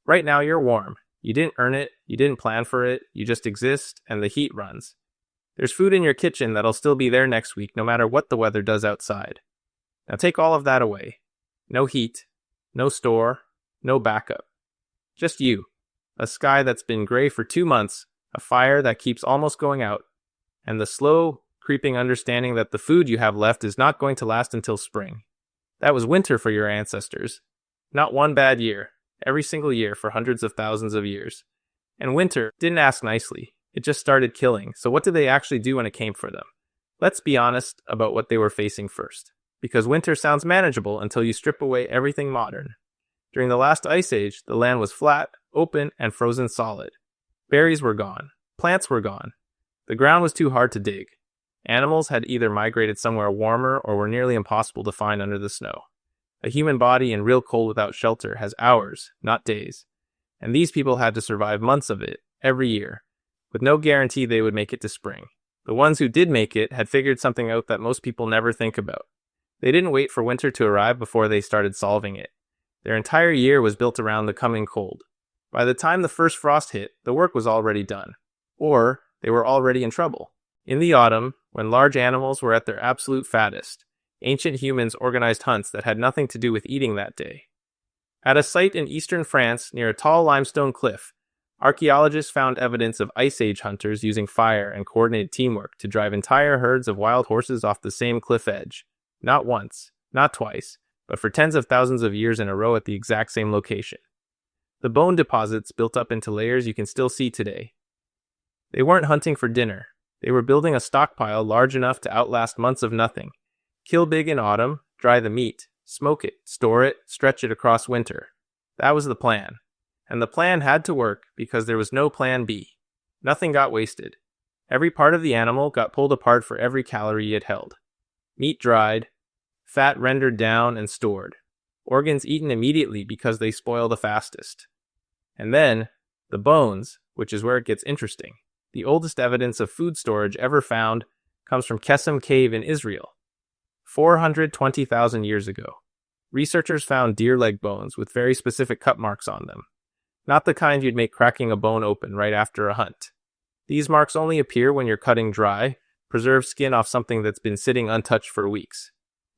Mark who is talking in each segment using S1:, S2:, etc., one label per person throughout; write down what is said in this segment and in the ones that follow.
S1: Right now you're warm. You didn't earn it, you didn't plan for it, you just exist, and the heat runs. There's food in your kitchen that'll still be there next week no matter what the weather does outside. Now take all of that away. No heat, no store, no backup. Just you. A sky that's been gray for 2 months, a fire that keeps almost going out, and the slow, creeping understanding that the food you have left is not going to last until spring. That was winter for your ancestors. Not one bad year, every single year for hundreds of thousands of years. And winter didn't ask nicely. It just started killing. So what did they actually do when it came for them? Let's be honest about what they were facing first. Because winter sounds manageable until you strip away everything modern. During the last ice age, the land was flat, open, and frozen solid. Berries were gone. Plants were gone. The ground was too hard to dig. Animals had either migrated somewhere warmer or were nearly impossible to find under the snow. A human body in real cold without shelter has hours, not days. And these people had to survive months of it, every year, with no guarantee they would make it to spring. The ones who did make it had figured something out that most people never think about. They didn't wait for winter to arrive before they started solving it. Their entire year was built around the coming cold. By the time the first frost hit, the work was already done. Or they were already in trouble. In the autumn, when large animals were at their absolute fattest, ancient humans organized hunts that had nothing to do with eating that day. At a site in eastern France near a tall limestone cliff, archaeologists found evidence of Ice Age hunters using fire and coordinated teamwork to drive entire herds of wild horses off the same cliff edge. Not once, not twice, but for tens of thousands of years in a row at the exact same location. The bone deposits built up into layers you can still see today. They weren't hunting for dinner. They were building a stockpile large enough to outlast months of nothing. Kill big in autumn, dry the meat, smoke it, store it, stretch it across winter. That was the plan. And the plan had to work because there was no plan B. Nothing got wasted. Every part of the animal got pulled apart for every calorie it held. Meat dried, fat rendered down and stored. Organs eaten immediately because they spoil the fastest. And then, the bones, which is where it gets interesting. The oldest evidence of food storage ever found comes from Cavemen Cave in Israel, 420,000 years ago. Researchers found deer leg bones with very specific cut marks on them. Not the kind you'd make cracking a bone open right after a hunt. These marks only appear when you're cutting dry, preserved skin off something that's been sitting untouched for weeks.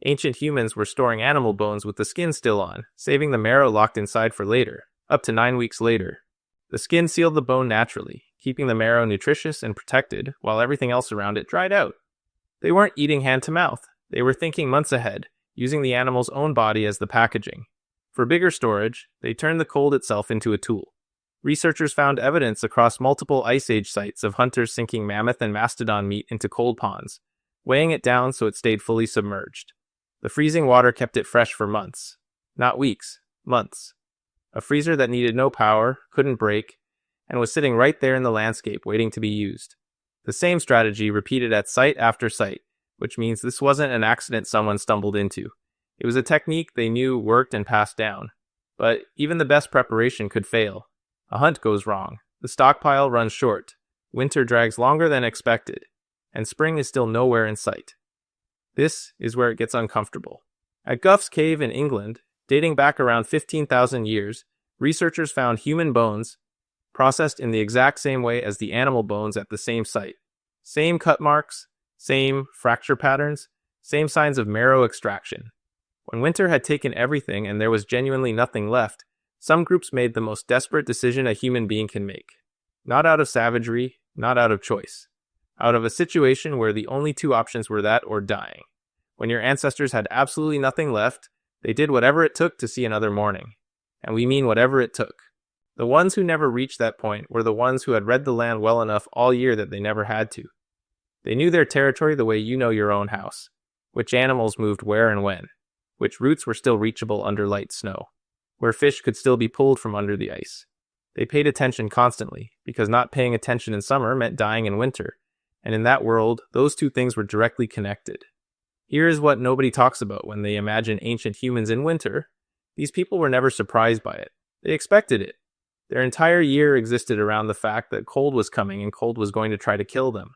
S1: Ancient humans were storing animal bones with the skin still on, saving the marrow locked inside for later, up to 9 weeks later. The skin sealed the bone naturally, keeping the marrow nutritious and protected while everything else around it dried out. They weren't eating hand to mouth. They were thinking months ahead, using the animal's own body as the packaging. For bigger storage, they turned the cold itself into a tool. Researchers found evidence across multiple Ice Age sites of hunters sinking mammoth and mastodon meat into cold ponds, weighing it down so it stayed fully submerged. The freezing water kept it fresh for months. Not weeks, months. A freezer that needed no power, couldn't break, and was sitting right there in the landscape waiting to be used. The same strategy repeated at site after site, which means this wasn't an accident someone stumbled into. It was a technique they knew worked and passed down. But even the best preparation could fail. A hunt goes wrong. The stockpile runs short. Winter drags longer than expected. And spring is still nowhere in sight. This is where it gets uncomfortable. At Gough's Cave in England, dating back around 15,000 years, researchers found human bones processed in the exact same way as the animal bones at the same site. Same cut marks, same fracture patterns, same signs of marrow extraction. When winter had taken everything and there was genuinely nothing left, some groups made the most desperate decision a human being can make. Not out of savagery, not out of choice. Out of a situation where the only two options were that or dying. When your ancestors had absolutely nothing left, they did whatever it took to see another morning. And we mean whatever it took. The ones who never reached that point were the ones who had read the land well enough all year that they never had to. They knew their territory the way you know your own house. Which animals moved where and when. Which routes were still reachable under light snow. Where fish could still be pulled from under the ice. They paid attention constantly, because not paying attention in summer meant dying in winter. And in that world, those two things were directly connected. Here is what nobody talks about when they imagine ancient humans in winter. These people were never surprised by it. They expected it. Their entire year existed around the fact that cold was coming and cold was going to try to kill them.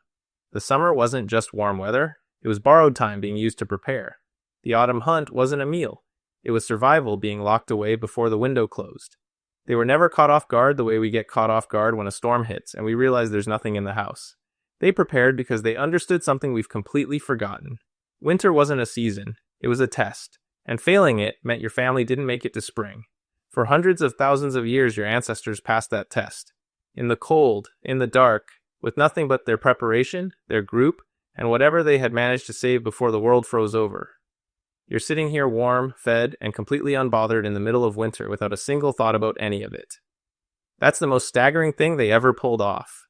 S1: The summer wasn't just warm weather, it was borrowed time being used to prepare. The autumn hunt wasn't a meal, it was survival being locked away before the window closed. They were never caught off guard the way we get caught off guard when a storm hits and we realize there's nothing in the house. They prepared because they understood something we've completely forgotten. Winter wasn't a season, it was a test, and failing it meant your family didn't make it to spring. For hundreds of thousands of years, your ancestors passed that test. In the cold, in the dark, with nothing but their preparation, their group, and whatever they had managed to save before the world froze over. You're sitting here warm, fed, and completely unbothered in the middle of winter without a single thought about any of it. That's the most staggering thing they ever pulled off.